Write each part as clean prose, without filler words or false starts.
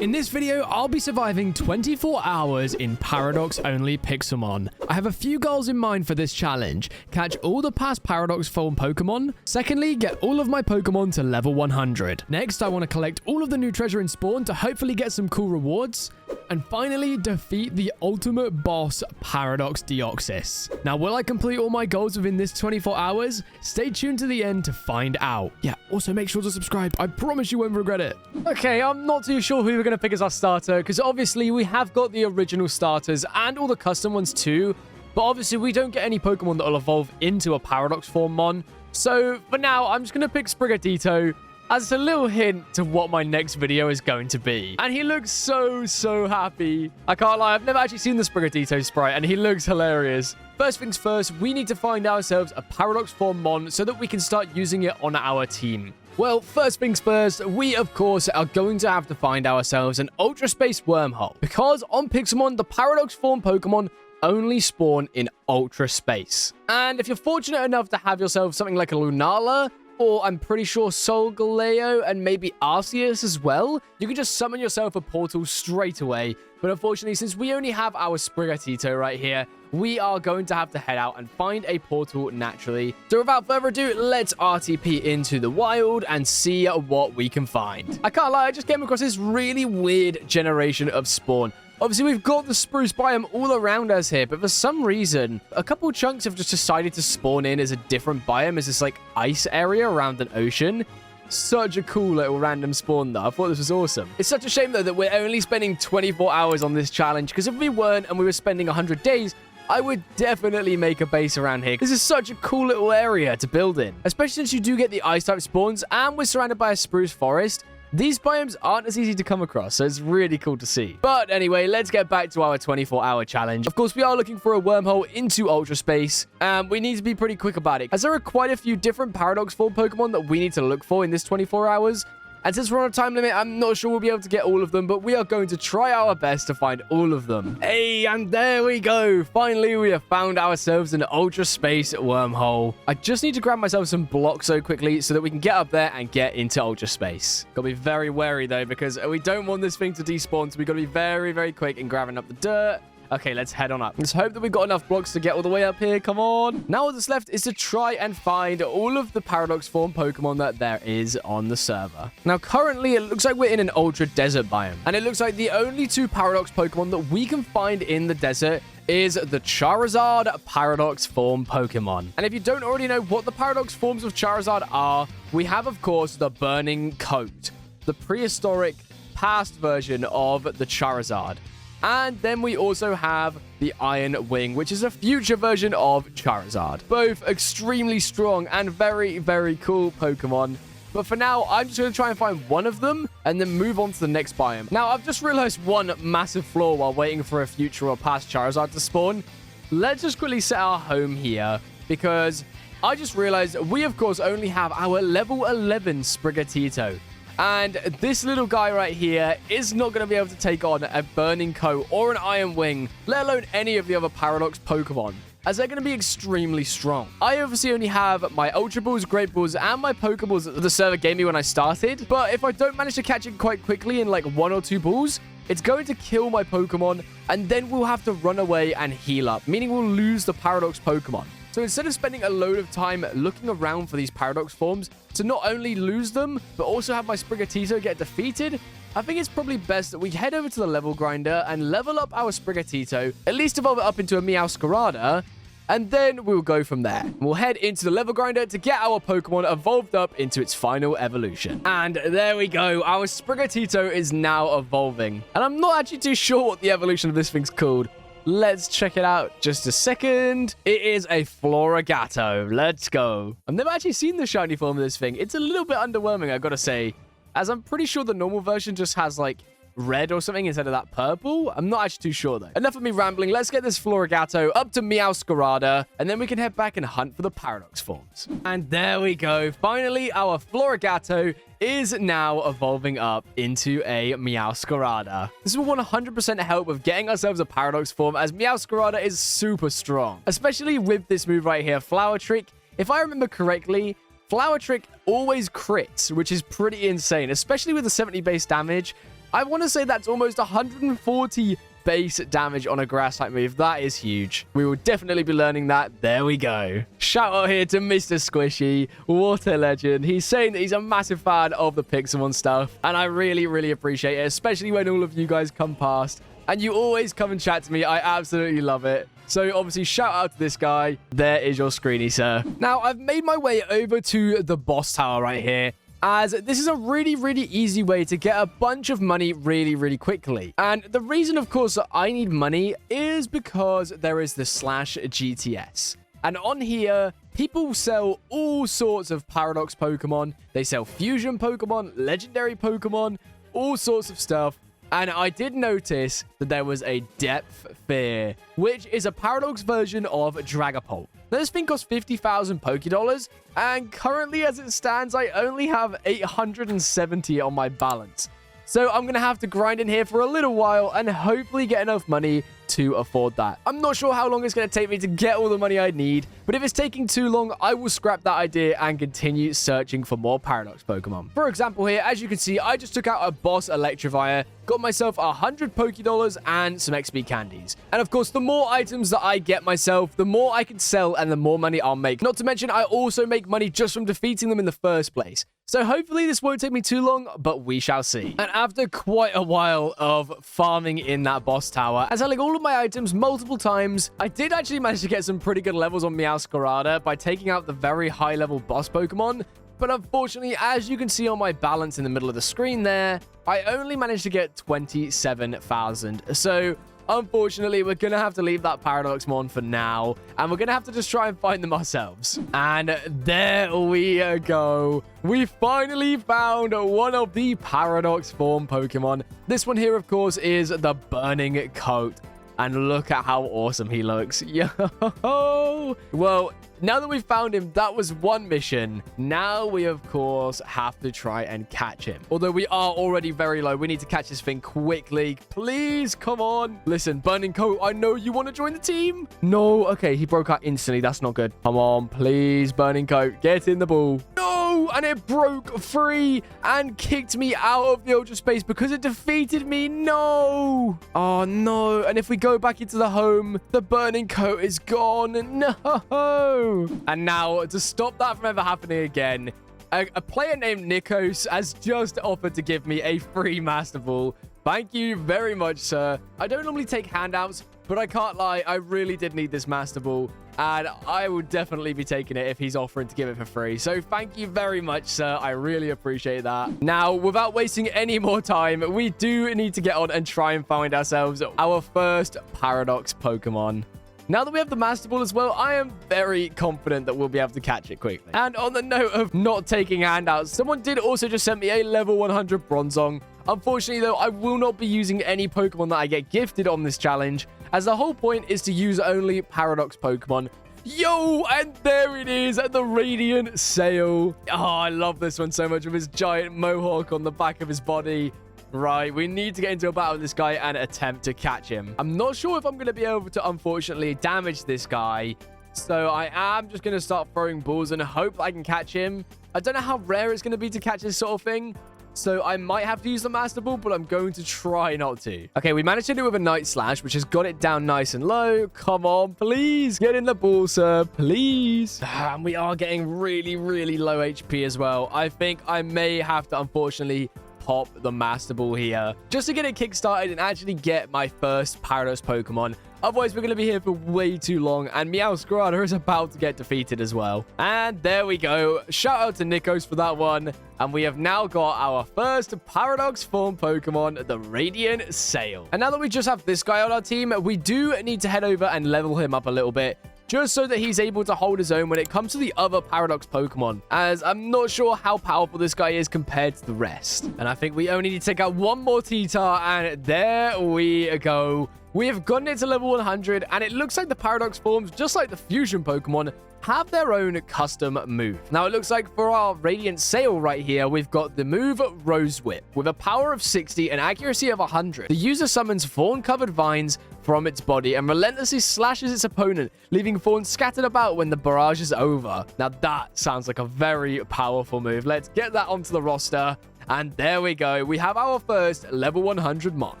In this video, I'll be surviving 24 hours in Paradox-only Pixelmon. I have a few goals in mind for this challenge. Catch all the past Paradox form Pokemon. Secondly, get all of my Pokemon to level 100. Next, I want to collect all of the new treasure in Spawn to hopefully get some cool rewards. And finally, defeat the ultimate boss, Paradox Deoxys. Now, will I complete all my goals within this 24 hours? Stay tuned to the end to find out. Yeah, also make sure to subscribe. I promise you won't regret it. Okay, I'm not too sure who we're going to pick as our starter, because obviously we have got the original starters and all the custom ones too. But obviously we don't get any Pokemon that will evolve into a Paradox form mon. So for now, I'm just going to pick Sprigatito as a little hint to what my next video is going to be. And he looks so happy. I can't lie, I've never actually seen the Sprigatito sprite, and he looks hilarious. First things first, we need to find ourselves a Paradox form mon so that we can start using it on our team. Well, first things first, we of course are going to have to find ourselves an Ultra Space Wormhole. Because on Pixelmon, the Paradox form Pokemon only spawn in Ultra Space. And if you're fortunate enough to have yourself something like a Lunala, or I'm pretty sure Solgaleo and maybe Arceus as well, you can just summon yourself a portal straight away. But unfortunately, since we only have our Sprigatito right here, we are going to have to head out and find a portal naturally. So without further ado, let's RTP into the wild and see what we can find. I can't lie, I just came across this really weird generation of spawn. Obviously, we've got the spruce biome all around us here, but for some reason, a couple chunks have just decided to spawn in as a different biome, as this, like, ice area around an ocean. Such a cool little random spawn, though. I thought this was awesome. It's such a shame, though, that we're only spending 24 hours on this challenge, because if we weren't and we were spending 100 days, I would definitely make a base around here. This is such a cool little area to build in, especially since you do get the ice-type spawns, and we're surrounded by a spruce forest. These biomes aren't as easy to come across, so it's really cool to see. But anyway, let's get back to our 24-hour challenge. Of course, we are looking for a wormhole into Ultra Space, and we need to be pretty quick about it, as there are quite a few different Paradox form Pokemon that we need to look for in this 24 hours. And since we're on a time limit, I'm not sure we'll be able to get all of them, but we are going to try our best to find all of them. Hey, and there we go. Finally, we have found ourselves an Ultra Space wormhole. I just need to grab myself some blocks so quickly so that we can get up there and get into Ultra Space. Gotta be very wary, though, because we don't want this thing to despawn, so we gotta be very quick in grabbing up the dirt. Okay, let's head on up. Let's hope that we've got enough blocks to get all the way up here. Come on. Now all that's left is to try and find all of the Paradox form Pokemon that there is on the server. Now, currently, it looks like we're in an Ultra Desert biome. And it looks like the only two Paradox Pokemon that we can find in the desert is the Charizard Paradox form Pokemon. And if you don't already know what the Paradox forms of Charizard are, we have, of course, the Burning Coat, the prehistoric past version of the Charizard. And then we also have the Iron Wing, which is a future version of Charizard. Both extremely strong and very cool Pokemon. But for now, I'm just going to try and find one of them and then move on to the next biome. Now, I've just realized one massive flaw while waiting for a future or past Charizard to spawn. Let's just quickly set our home here, because I just realized we, of course, only have our level 11 Sprigatito. And this little guy right here is not going to be able to take on a Burning Coat or an Iron Wing, let alone any of the other Paradox Pokemon, as they're going to be extremely strong. I obviously only have my Ultra Balls, Great Balls, and my Pokeballs that the server gave me when I started. But if I don't manage to catch it quite quickly in like 1 or 2 balls, it's going to kill my Pokemon, and then we'll have to run away and heal up, meaning we'll lose the Paradox Pokemon. So instead of spending a load of time looking around for these Paradox forms to not only lose them, but also have my Sprigatito get defeated, I think it's probably best that we head over to the level grinder and level up our Sprigatito, at least evolve it up into a Meowscarada, and then we'll go from there. We'll head into the level grinder to get our Pokemon evolved up into its final evolution. And there we go. Our Sprigatito is now evolving. And I'm not actually too sure what the evolution of this thing's called. Let's check it out. Just a second. It is a Florigato. Let's go. I've never actually seen the shiny form of this thing. It's a little bit underwhelming, I've got to say, as I'm pretty sure the normal version just has, like, red or something instead of that purple. I'm not actually too sure, though. Enough of me rambling. Let's get this Florigato up to Meowscarada, and then we can head back and hunt for the Paradox forms. And there we go. Finally, our Florigato is now evolving up into a Meowscarada. This will 100% help with getting ourselves a Paradox form, as Meowscarada is super strong, especially with this move right here, Flower Trick. If I remember correctly, Flower Trick always crits, which is pretty insane, especially with the 70 base damage. I want to say that's almost 140 base damage on a grass type move. That is huge. We will definitely be learning that. There we go. Shout out here to Mr. Squishy. What a legend. He's saying that he's a massive fan of the Pixelmon stuff, and I really, really appreciate it, especially when all of you guys come past and you always come and chat to me. I absolutely love it. So obviously, shout out to this guy. There is your screeny, sir. Now, I've made my way over to the boss tower right here, as this is a really, really easy way to get a bunch of money really, really quickly. And the reason, of course, that I need money is because there is the /GTS. And on here, people sell all sorts of Paradox Pokemon. They sell Fusion Pokemon, Legendary Pokemon, all sorts of stuff. And I did notice that there was a Depth Fear, which is a Paradox version of Dragonpole. Now, this thing costs 50,000 Pokédollars, and currently, as it stands, I only have 870 on my balance. So I'm going to have to grind in here for a little while and hopefully get enough money to afford that. I'm not sure how long it's going to take me to get all the money I need, but if it's taking too long, I will scrap that idea and continue searching for more Paradox Pokemon. For example here, as you can see, I just took out a boss Electivire, got myself 100 Pokédollars and some XP candies. And of course, the more items that I get myself, the more I can sell and the more money I'll make. Not to mention, I also make money just from defeating them in the first place. So hopefully this won't take me too long, but we shall see. And after quite a while of farming in that boss tower and selling all of my items multiple times, I did actually manage to get some pretty good levels on Meowscarada by taking out the very high level boss Pokemon. But unfortunately, as you can see on my balance in the middle of the screen there, I only managed to get 27,000. So unfortunately, we're going to have to leave that Paradoxmon for now, and we're going to have to just try and find them ourselves. And there we go. We finally found one of the Paradox form Pokemon. This one here, of course, is the Burning Coat. And look at how awesome he looks. Yo! Well, now that we've found him, that was one mission. Now we, of course, have to try and catch him. Although we are already very low. We need to catch this thing quickly. Please, come on. Listen, Burning Coat, I know you want to join the team. No. Okay, he broke out instantly. That's not good. Come on, please, Burning Coat. Get in the ball. No! And it broke free and kicked me out of the Ultra Space because it defeated me. No! Oh, no. And if we go back into the home, the Burning Coat is gone. No! And now, to stop that from ever happening again, a player named Nikos has just offered to give me a free Master Ball. Thank you very much, sir. I don't normally take handouts, but I can't lie, I really did need this Master Ball, and I would definitely be taking it if he's offering to give it for free. So thank you very much, sir. I really appreciate that. Now, without wasting any more time, we do need to get on and try and find ourselves our first Paradox Pokemon. Now that we have the Master Ball as well, I am very confident that we'll be able to catch it quickly. And on the note of not taking handouts, someone did also just send me a level 100 Bronzong. Unfortunately, though, I will not be using any Pokemon that I get gifted on this challenge, as the whole point is to use only Paradox Pokemon. Yo, and there it is, the Radiant Sail. Oh, I love this one so much with his giant mohawk on the back of his body. Right, we need to get into a battle with this guy and attempt to catch him. I'm not sure if I'm going to be able to, unfortunately, damage this guy. So I am just going to start throwing balls and hope that I can catch him. I don't know how rare it's going to be to catch this sort of thing. So I might have to use the Master Ball, but I'm going to try not to. Okay, we managed to do it with a Night Slash, which has got it down nice and low. Come on, please. Get in the ball, sir. Please. And we are getting really, really low HP as well. I think I may have to, unfortunately, pop the Master Ball here just to get it kickstarted and actually get my first Paradox Pokemon. Otherwise, we're going to be here for way too long, and Meowscarada is about to get defeated as well. And there we go. Shout out to Nikos for that one. And we have now got our first Paradox form Pokemon, the Radiant Sail. And now that we just have this guy on our team, we do need to head over and level him up a little bit, just so that he's able to hold his own when it comes to the other Paradox Pokemon, as I'm not sure how powerful this guy is compared to the rest. And I think we only need to take out one more T-Tar, and there we go. We have gotten it to level 100, and it looks like the Paradox forms, just like the Fusion Pokemon, have their own custom move. Now, it looks like for our Radiant Sail right here, we've got the move Rose Whip. With a power of 60 and accuracy of 100, the user summons thorn-covered vines from its body and relentlessly slashes its opponent, leaving thorns scattered about when the barrage is over. Now, that sounds like a very powerful move. Let's get that onto the roster. And there we go. We have our first level 100 mon.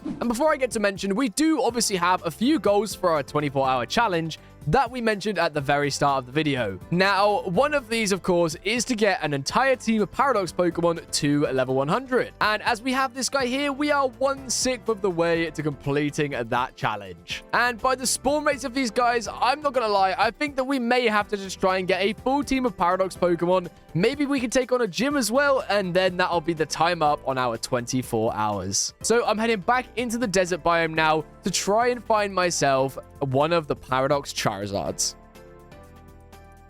And before I get to mention, we do obviously have a few goals for our 24-hour challenge that we mentioned at the very start of the video. Now, one of these, of course, is to get an entire team of Paradox Pokemon to level 100. And as we have this guy here, we are 1/6 of the way to completing that challenge. And by the spawn rates of these guys, I'm not gonna lie, I think that we may have to just try and get a full team of Paradox Pokemon. Maybe we can take on a gym as well, and then that'll be the time up on our 24 hours. So I'm heading back into the desert biome now to try and find myself one of the Paradox Charizards.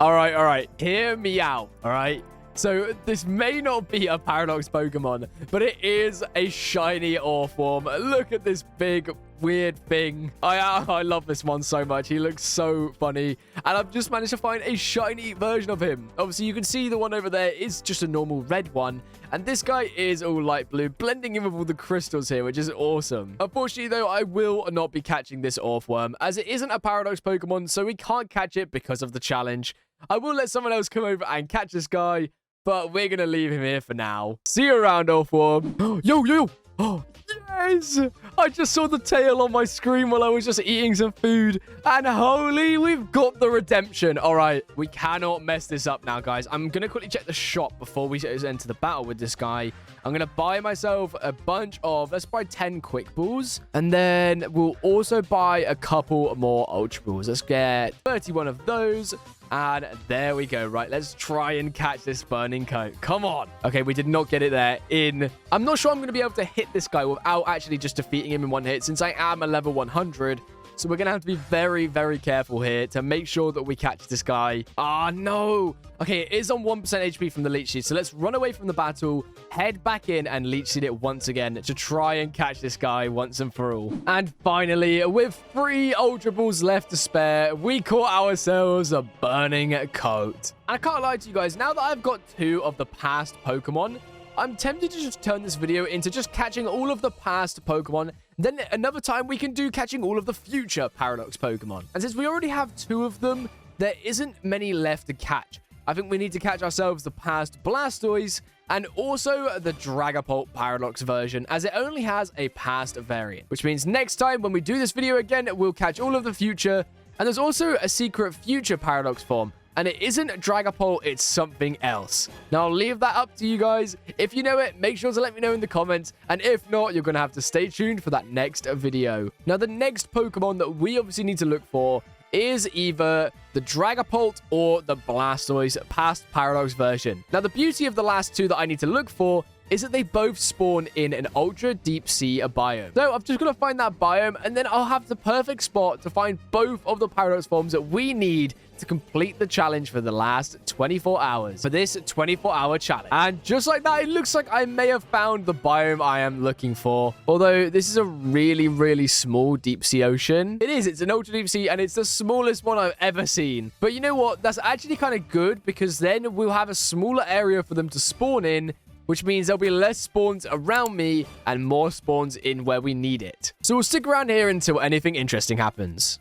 All right. Hear me out, all right? So this may not be a Paradox Pokemon, but it is a shiny Orform. Look at this big, weird thing. I love this one so much. He looks so funny. And I've just managed to find a shiny version of him. Obviously, you can see the one over there is just a normal red one. And this guy is all light blue, blending in with all the crystals here, which is awesome. Unfortunately, though, I will not be catching this Orthworm, as it isn't a Paradox Pokemon, so we can't catch it because of the challenge. I will let someone else come over and catch this guy, but we're going to leave him here for now. See you around, Orthworm. Yo. Oh, yes! I just saw the tail on my screen while I was just eating some food. And holy, we've got the redemption. All right, we cannot mess this up now, guys. I'm going to quickly check the shop before we enter the battle with this guy. I'm going to buy myself a bunch of, let's buy 10 quick balls. And then we'll also buy a couple more ultra balls. Let's get 31 of those. And there we go. Right, let's try and catch this burning coat. Come on. Okay, we did not get it there in. I'm not sure I'm going to be able to hit this guy without actually just defeating him in one hit, since I am a level 100. So we're going to have to be very, very careful here to make sure that we catch this guy. Ah, no. Okay, it is on 1% HP from the Leech Seed. So let's run away from the battle, head back in and Leech Seed it once again to try and catch this guy once and for all. And finally, with 3 Ultra Balls left to spare, we caught ourselves a burning coat. And I can't lie to you guys, now that I've got 2 of the past Pokemon, I'm tempted to just turn this video into just catching all of the past Pokemon. Then another time we can do catching all of the future Paradox Pokemon. And since we already have 2 of them, there isn't many left to catch. I think we need to catch ourselves the past Blastoise and also the Dragonpole Paradox version, as it only has a past variant. Which means next time when we do this video again, we'll catch all of the future. And there's also a secret future Paradox form. And it isn't Dragonpole, it's something else. Now, I'll leave that up to you guys. If you know it, make sure to let me know in the comments. And if not, you're going to have to stay tuned for that next video. Now, the next Pokemon that we obviously need to look for is either the Dragapult or the Blastoise past Paradox version. Now, the beauty of the last 2 that I need to look for is that they both spawn in an ultra deep sea biome. So I've just got to find that biome, and then I'll have the perfect spot to find both of the Paradox forms that we need to complete the challenge for the last 24 hours for this 24-hour challenge. And just like that, it looks like I may have found the biome I am looking for. Although this is a really, really small deep sea ocean. It's an ultra deep sea, and it's the smallest one I've ever seen. But you know what? That's actually kind of good, because then we'll have a smaller area for them to spawn in, which means there'll be less spawns around me and more spawns in where we need it. So we'll stick around here until anything interesting happens.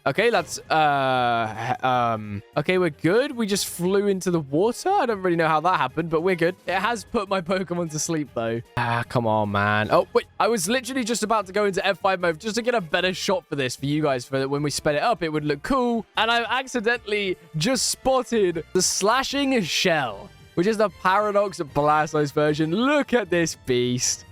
Okay, that's, okay, we're good. We just flew into the water. I don't really know how that happened, but we're good. It has put my Pokemon to sleep, though. Ah, come on, man. Oh, wait, I was literally just about to go into F5 mode just to get a better shot for this for you guys, for when we sped it up, it would look cool. And I accidentally just spotted the Slashing Shell, which is the Paradox Blastoise version. Look at this beast.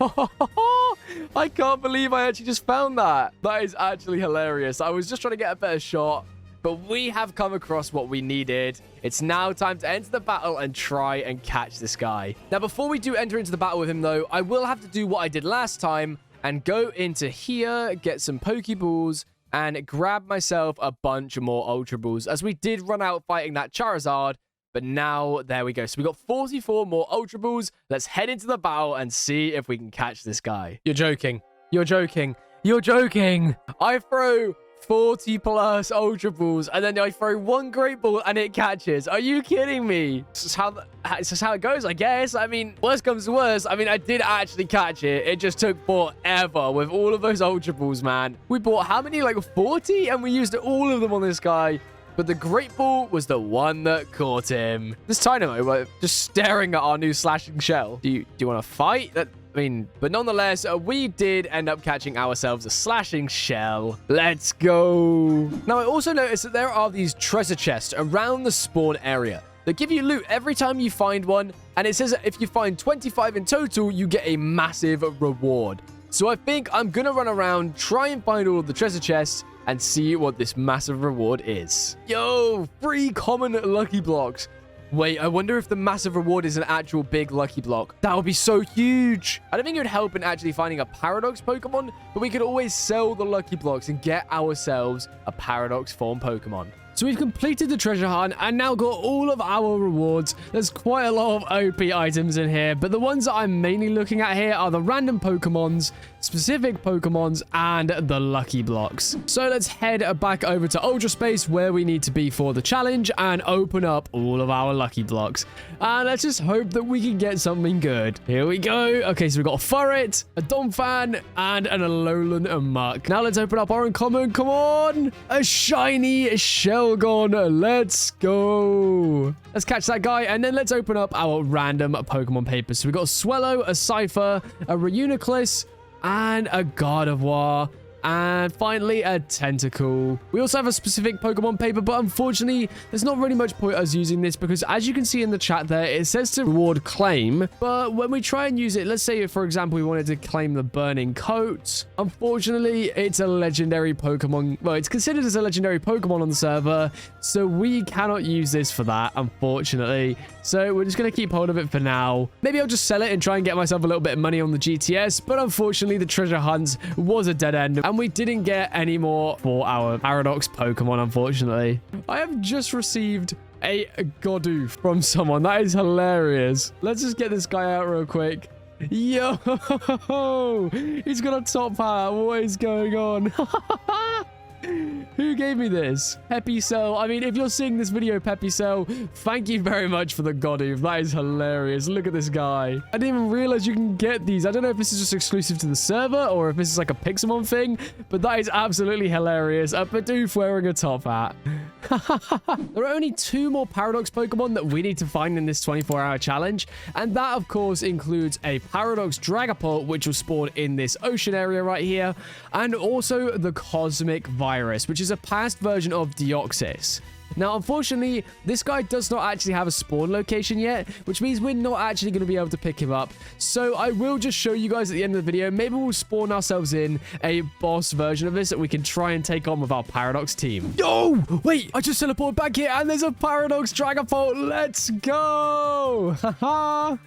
I can't believe I actually just found that. That is actually hilarious. I was just trying to get a better shot, but we have come across what we needed. It's now time to enter the battle and try and catch this guy. Now, before we do enter into the battle with him, though, I will have to do what I did last time and go into here, get some Pokeballs, and grab myself a bunch more Ultra Balls, as we did run out fighting that Charizard. But now, there we go. So we got 44 more Ultra Balls. Let's head into the battle and see if we can catch this guy. You're joking. You're joking. You're joking. I throw 40 plus Ultra Balls, and then I throw 1 Great Ball, and it catches. Are you kidding me? This is how it goes, I guess. I mean, worst comes to worst. I mean, I did actually catch it. It just took forever with all of those Ultra Balls, man. We bought how many? Like 40? And we used all of them on this guy. but the Great Ball was the one that caught him. This Dynamo, we're just staring at our new slashing shell. Do you want to fight? But nonetheless, we did end up catching ourselves a slashing shell. Let's go. Now, I also noticed that there are these treasure chests around the spawn area that give you loot every time you find one. And it says that if you find 25 in total, you get a massive reward. So I think I'm going to run around, try and find all of the treasure chests and see what this massive reward is. Yo, 3 common lucky blocks. Wait, I wonder if the massive reward is an actual big lucky block. That would be so huge. I don't think it would help in actually finding a Paradox Pokemon, but we could always sell the lucky blocks and get ourselves a Paradox form Pokemon. So we've completed the treasure hunt and now got all of our rewards. There's quite a lot of OP items in here, but the ones that I'm mainly looking at here are the random Pokemons, specific Pokemons, and the lucky blocks. So let's head back over to Ultra Space where we need to be for the challenge and open up all of our lucky blocks. And let's just hope that we can get something good. Here we go. Okay, so we've got a Furret, a Donphan, and an Alolan Muck. Now let's open up our uncommon. Come on! A shiny Shelgon. Let's go. Let's catch that guy, and then let's open up our random Pokemon papers. So we've got a Swellow, a Cypher, a Reuniclus, and a Gardevoir. And finally, a Tentacle. We also have a specific Pokemon paper, but unfortunately, there's not really much point us using this because as you can see in the chat there, it says to reward claim. But when we try and use it, let's say, for example, we wanted to claim the Burning Coat. Unfortunately, it's a legendary Pokemon. Well, it's considered as a legendary Pokemon on the server, so we cannot use this for that, unfortunately. So we're just going to keep hold of it for now. Maybe I'll just sell it and try and get myself a little bit of money on the GTS, but unfortunately, the treasure hunt was a dead end. And we didn't get any more for our Paradox Pokemon, unfortunately. I have just received a Godoof from someone. That is hilarious. Let's just get this guy out real quick. Yo! He's got a top hat. What is going on? Who gave me this? Pepicel. I mean, if you're seeing this video, Pepicel, thank you very much for the Godoof. That is hilarious. Look at this guy. I didn't even realize you can get these. I don't know if this is just exclusive to the server or if this is like a Pixelmon thing, but that is absolutely hilarious. A Bidoof wearing a top hat. There are only 2 more Paradox Pokemon that we need to find in this 24-hour challenge, and that, of course, includes a Paradox Dragonpole, which will spawn in this ocean area right here, and also the Cosmic Virus, which is a past version of Deoxys. Now, unfortunately, this guy does not actually have a spawn location yet, which means we're not actually going to be able to pick him up. So I will just show you guys at the end of the video. Maybe we'll spawn ourselves in a boss version of this that we can try and take on with our Paradox team. Yo! Wait, I just teleported back here and there's a Paradox Dragonpole. Let's go! Haha!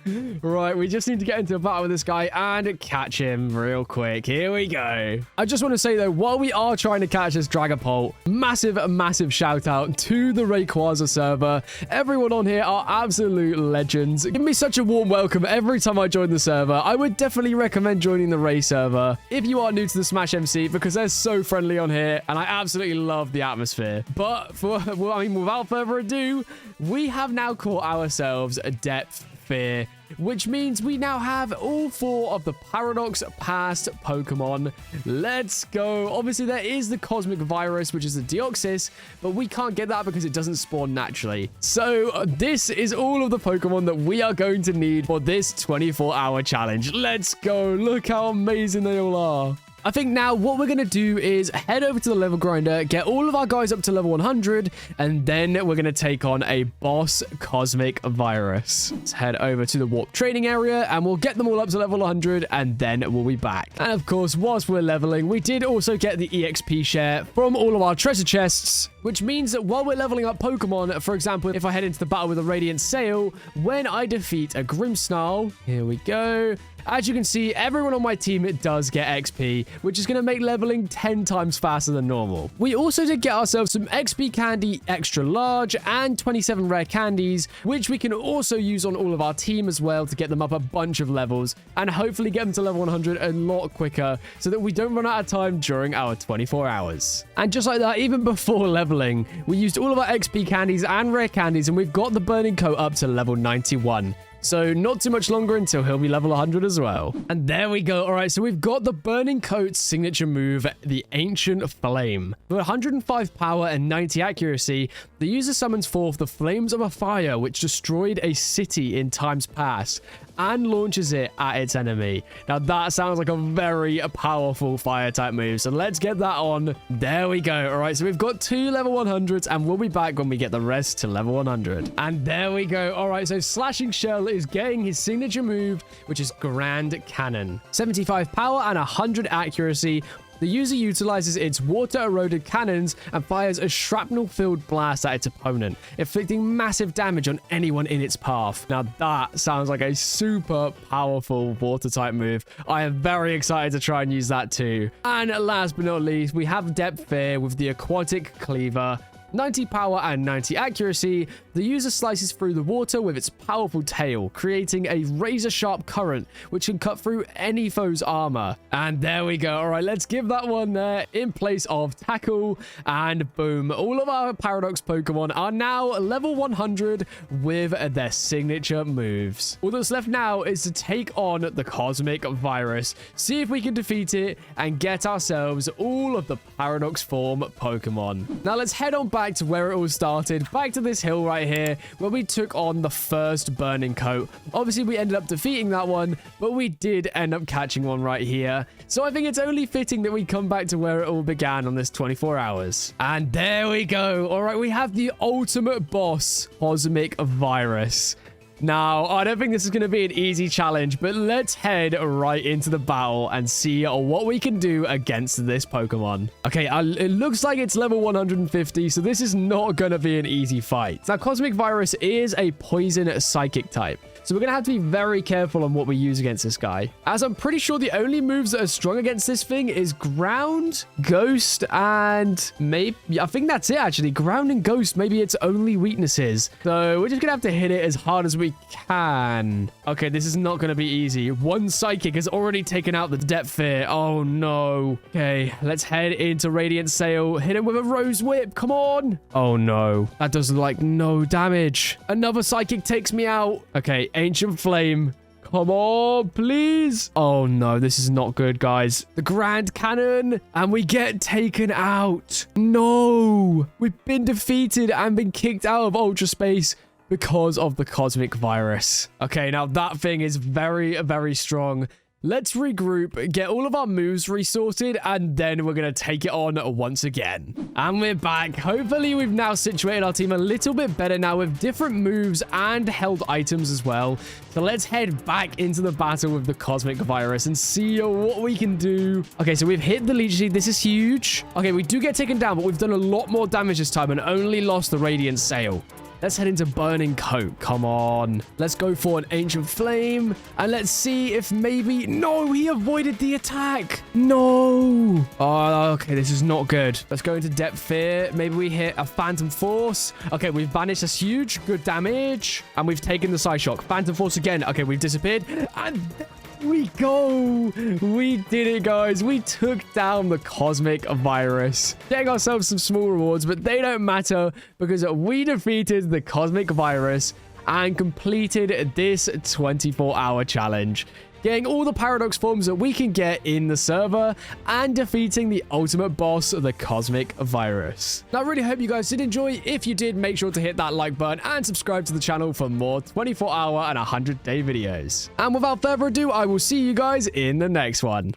Right, we just need to get into a battle with this guy and catch him real quick. Here we go. I just want to say, though, while we are trying to catch this Dragonpole, massive shout out to the Rayquaza server. Everyone on here are absolute legends. Give me such a warm welcome every time I join the server. I would definitely recommend joining the Ray server if you are new to the Smash MC because they're so friendly on here and I absolutely love the atmosphere. But without further ado, we have now caught ourselves a Depth Fear, which means we now have all 4 of the Paradox past Pokemon. Let's go. Obviously, there is the Cosmic Virus, which is the Deoxys, but we can't get that because it doesn't spawn naturally. So this is all of the Pokemon that we are going to need for this 24-hour challenge. Let's go. Look how amazing they all are. I think now what we're going to do is head over to the level grinder, get all of our guys up to level 100, and then we're going to take on a boss Cosmic Virus. Let's head over to the warp training area, and we'll get them all up to level 100, and then we'll be back. And of course, whilst we're leveling, we did also get the EXP share from all of our treasure chests, which means that while we're leveling up Pokemon, for example, if I head into the battle with a Radiant Sail, when I defeat a Grimmsnarl, here we go. As you can see, everyone on my team does get XP, which is going to make leveling 10 times faster than normal. We also did get ourselves some XP candy extra large and 27 rare candies, which we can also use on all of our team as well to get them up a bunch of levels and hopefully get them to level 100 a lot quicker so that we don't run out of time during our 24 hours. And just like that, even before leveling, we used all of our XP candies and rare candies and we've got the Burning Coat up to level 91. So not too much longer until he'll be level 100 as well. And there we go. All right, so we've got the Burning Coat's signature move, the Ancient Flame. With 105 power and 90 accuracy, the user summons forth the flames of a fire which destroyed a city in times past and launches it at its enemy. Now that sounds like a very powerful fire type move, so let's get that on. There we go. All right, so we've got 2 level 100s, and we'll be back when we get the rest to level 100. And there we go. All right, so Slashing Shell is getting his signature move, which is Grand Cannon. 75 power and 100 accuracy. The user utilizes its water-eroded cannons and fires a shrapnel-filled blast at its opponent, inflicting massive damage on anyone in its path. Now that sounds like a super powerful water-type move. I am very excited to try and use that too. And last but not least, we have Depth Fear with the Aquatic Cleaver. 90 power and 90 accuracy, the user slices through the water with its powerful tail, creating a razor-sharp current, which can cut through any foe's armor. And there we go. All right, let's give that one there in place of Tackle, and boom. All of our Paradox Pokemon are now level 100 with their signature moves. All that's left now is to take on the Cosmic Virus, see if we can defeat it, and get ourselves all of the Paradox form Pokemon. Now let's head on back to where it all started, back to this hill right here, where we took on the first Burning Coat. Obviously, we ended up defeating that one, but we did end up catching one right here. So I think it's only fitting that we come back to where it all began on this 24 hours. And there we go. All right, we have the ultimate boss, Cosmic Virus. Now, I don't think this is going to be an easy challenge, but let's head right into the battle and see what we can do against this Pokemon. Okay, it looks like it's level 150, so this is not going to be an easy fight. Now, Cosmic Virus is a poison psychic type, so we're going to have to be very careful on what we use against this guy, as I'm pretty sure the only moves that are strong against this thing is Ground, Ghost, and maybe, I think that's it actually. Ground and Ghost, maybe its only weaknesses. So we're just going to have to hit it as hard as we can. Okay, this is not going to be easy. One Psychic has already taken out the Depth Fear. Oh no. Okay, let's head into Radiant Sail. Hit him with a Rose Whip. Come on. Oh no. That does like no damage. Another Psychic takes me out. Okay, Ancient Flame. Come on, please. Oh no, this is not good, guys. The Grand Cannon, and we get taken out. No, we've been defeated and been kicked out of Ultra Space because of the Cosmic Virus. Okay, now that thing is very, very strong. Let's regroup, get all of our moves resorted, and then we're going to take it on once again. And we're back. Hopefully, we've now situated our team a little bit better now with different moves and held items as well. So let's head back into the battle with the Cosmic Virus and see what we can do. Okay, so we've hit the Leech Seed. This is huge. Okay, we do get taken down, but we've done a lot more damage this time and only lost the Radiant Sail. Let's head into Burning Coat. Come on. Let's go for an Ancient Flame. And let's see if maybe... No, he avoided the attack. No. Oh, okay. This is not good. Let's go into Depth Fear. Maybe we hit a Phantom Force. Okay, we've banished this huge. Good damage. And we've taken the Psyshock. Phantom Force again. Okay, we've disappeared. And... we go. We did it, guys. We took down the Cosmic Virus. Getting ourselves some small rewards, but they don't matter because we defeated the Cosmic Virus and completed this 24-hour challenge. Getting all the Paradox forms that we can get in the server and defeating the ultimate boss, the Cosmic Virus. Now, I really hope you guys did enjoy. If you did, make sure to hit that like button and subscribe to the channel for more 24-hour and 100-day videos. And without further ado, I will see you guys in the next one.